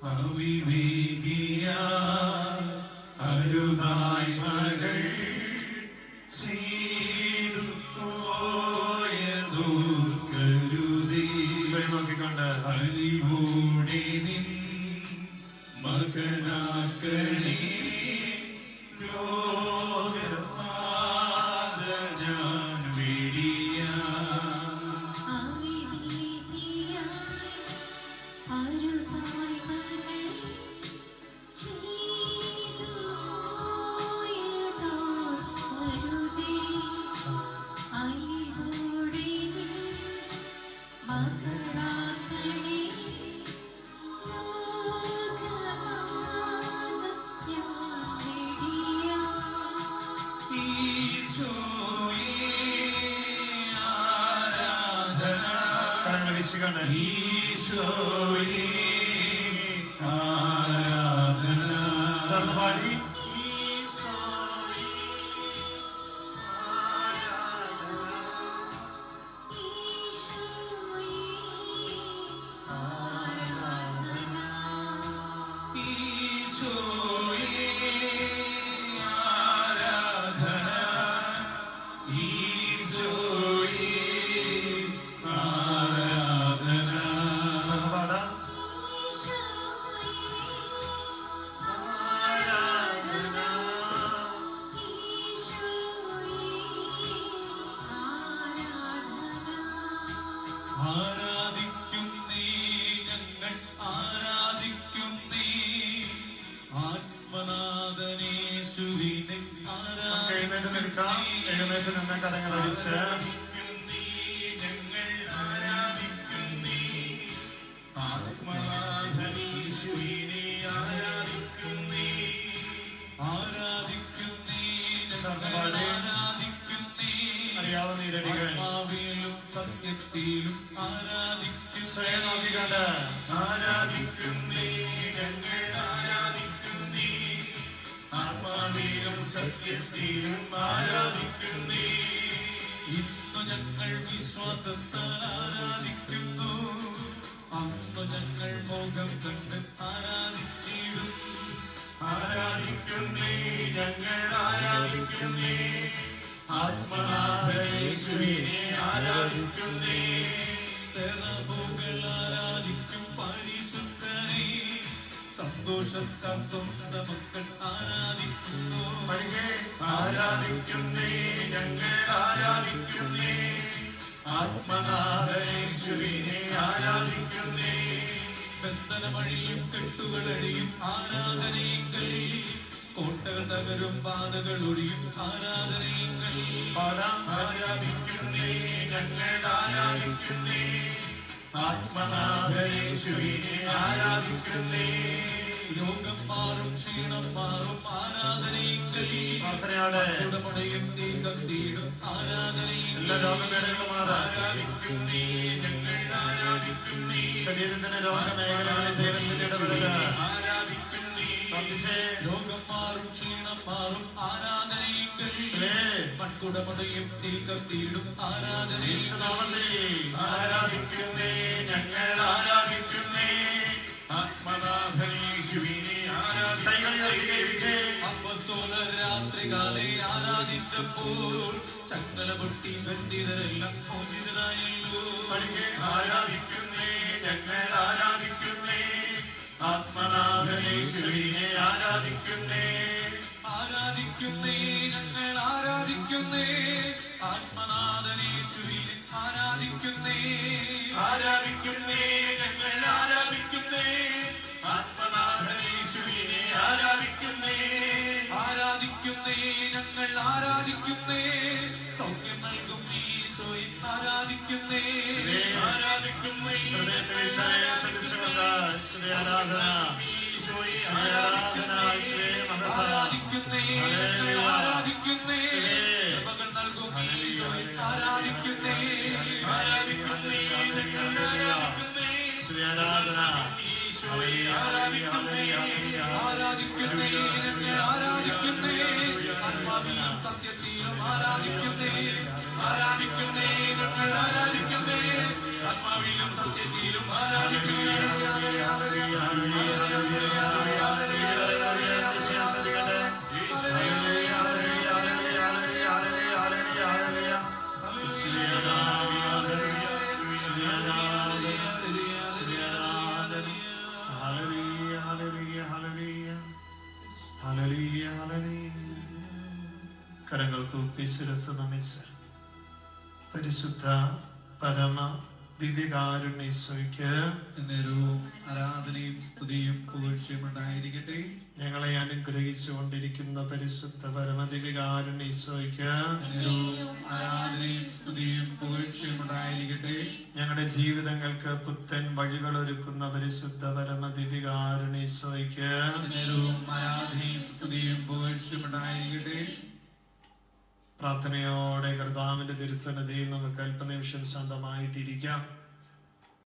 അവിവേകിയ അരുതായി മകൾ ചെയ്തു പോയതോ കരുതി നോക്കിക്കൊണ്ട് അലിവോടെ നിൻ മകനാക്കണേ ഈശോയെ ആരാധന സർവ്വപാടി ആരാധിക്കുന്നേ ഞങ്ങൾ ആരാധിക്കുന്നേ ആത്മനാഥനേശുവിനെ എഴുന്നേറ്റ് നിന്ന് കരങ്ങളടിച്ച് ഞങ്ങൾ ആരാധിക്കുന്നേ ആത്മനാഥനേശുവിനെ ആരാധിക്കുന്നേ ആരാധിക്കുന്നേ ആരാധിക്കുന്നേ അറിയാവുന്ന ഈരടികൾ സത്യത്തിലും നോക്കിക്കൊണ്ട് ആരാധിക്കുന്നേ ഞങ്ങൾ ആരാധിക്കുന്നേ ആത്മാവിലും സത്യത്തിലും ആരാധിക്കുന്നേ ഇന്നു ഞങ്ങൾ വിശ്വാസത്താൽ ആരാധിക്കുന്നു അന്നു ഞങ്ങൾ മുഖം കണ്ട് ആരാധിച്ചിടും ആരാധിക്കുന്നേ ഞങ്ങൾ ആരാധിക്കുന്നേ ആത്മനാഥനേശുവിനെ ആരാധിക്കുന്നേ സെറബുകൾ ആരാധിക്കും പരിശുദ്ധനെ സന്തോഷത്താൽ സ്വന്തം മക്കൾ ആരാധിക്കുന്നു ആരാധിക്കുന്നേ ഞങ്ങൾ ആരാധിക്കുന്നേ ആത്മനാഥനേശുവിനെ ആരാധിക്കുന്നേ ബന്ധനമഴിയും കെട്ടുകളഴിയും ആരാധനയെങ്കിൽ കോട്ടകൾ തകരും പാതകൾ ഒഴിയും ആരാധനയെങ്കിൽ ആരാധിക്കുന്നേ ഞങ്ങൾ ആരാധിക്കുന്നേ ആത്മനാഥനേശുവിനെ ആരാധിക്കുന്നേ രോഗം മാറും ക്ഷീണം മാറും ആരാധനയെങ്കിൽ ഉടമടയും നീക്കം തീടും ആരാധനയെങ്കിൽ ആരാധിക്കുന്നേ ഞങ്ങൾ ആരാധിക്കുന്നേ ശരീരത്തിന്റെ രോഗമേഖലകളിൽ ദൈവത്തിന്റെ ഇടപെടൽ ആരാധിക്കുന്നേ രോഗം മാറും ക്ഷീണം മാറും ആരാധനയെങ്കിൽ മൺകുടമടയും നീക്കം തീടും ആരാധനയെങ്കിൽ ആരാധിക്കുന്നേ ഞങ്ങൾ ആരാധിക്കുന്നേ ആത്മനാഥനേശുവിനെ ആരാധിക്കുന്നേ അപ്പസ്തോലർ രാത്രികാലെ ആരാധിച്ചപ്പോൾ ചങ്ങല പൊട്ടി ബന്ധിതരെല്ലാം മോചിതരായല്ലോ ആരാധിക്കുന്നേ ഞങ്ങൾ ആരാധിക്കുന്നേ ആത്മനാഥനേശുവിനെ ആരാധിക്കുന്നേ ആരാധിക്കുന്നേ ഞങ്ങൾ ആരാധിക്കുന്നേ ആത്മനാഥനേശുവിനെ ആരാധിക്കുന്നേ ആരാധിക്കുന്നേ ഞങ്ങൾ ആരാധിക്കുന്നേ ആത്മനാഥനേശുവിനെ ആരാധിക്കുന്നേ ആരാധിക്കുന്നേ ഞങ്ങൾ ആരാധിക്കുന്നേ സൗഖ്യം നൽകും ഈശോയെ ആരാധിക്കുന്നേ ആരാധിക്കുന്നേ ആരാധന ആരാധിക്കുന്നേ ആരാധിക്കുന്നേ കൃപകൾ നൽകും ഈശോയെ ആരാധിക്കുന്നേ ആരാധിക്കുന്നേ ആരാധിക്കുന്നേ ആരാധന ഈശോയെ ആരാധിക്കുന്നേ ആരാധിക്കുന്നേ ആരാധിക്കുന്നേ ആത്മാവിലും സത്യത്തിലും ആരാധിക്കുന്നേ ആരാധിക്കുന്നേ ഞങ്ങൾ ആരാധിക്കുന്നേ ആത്മാവിലും സത്യത്തിലും ആരാധിക്കുന്നേ കൂപ്പിശിരസ് നമിച്ച് പരിശുദ്ധ പരമ ദിവ്യകാരുണ്യീശോയ്ക്ക് എന്നേരവും ആരാധനയും സ്തുതിയും പുകഴ്ചയും ഉണ്ടായിരിക്കട്ടെ. ഞങ്ങളെ അനുഗ്രഹിച്ചു കൊണ്ടിരിക്കുന്ന പരിശുദ്ധ പരമ ദിവ്യകാരുണ്യീശോയ്ക്ക് എന്നേരവും ആരാധനയും സ്തുതിയും പുകഴ്ചയും ഉണ്ടായിരിക്കട്ടെ. ഞങ്ങളുടെ ജീവിതങ്ങൾക്ക് പുത്തൻ വഴികൾ ഒരുക്കുന്ന പരിശുദ്ധ പരമ ദിവ്യകാരുണ്യീശോയ്ക്ക് എന്നേരവും ആരാധനയും സ്തുതിയും പുകഴ്ചയും ഉണ്ടായിരിക്കട്ടെ. പ്രാർത്ഥനയോടെ കർത്താവിന്റെ തിരുസന്നിധിയിൽ നമുക്ക് അല്പനിമിഷം ശാന്തമായിട്ടിരിക്കാം.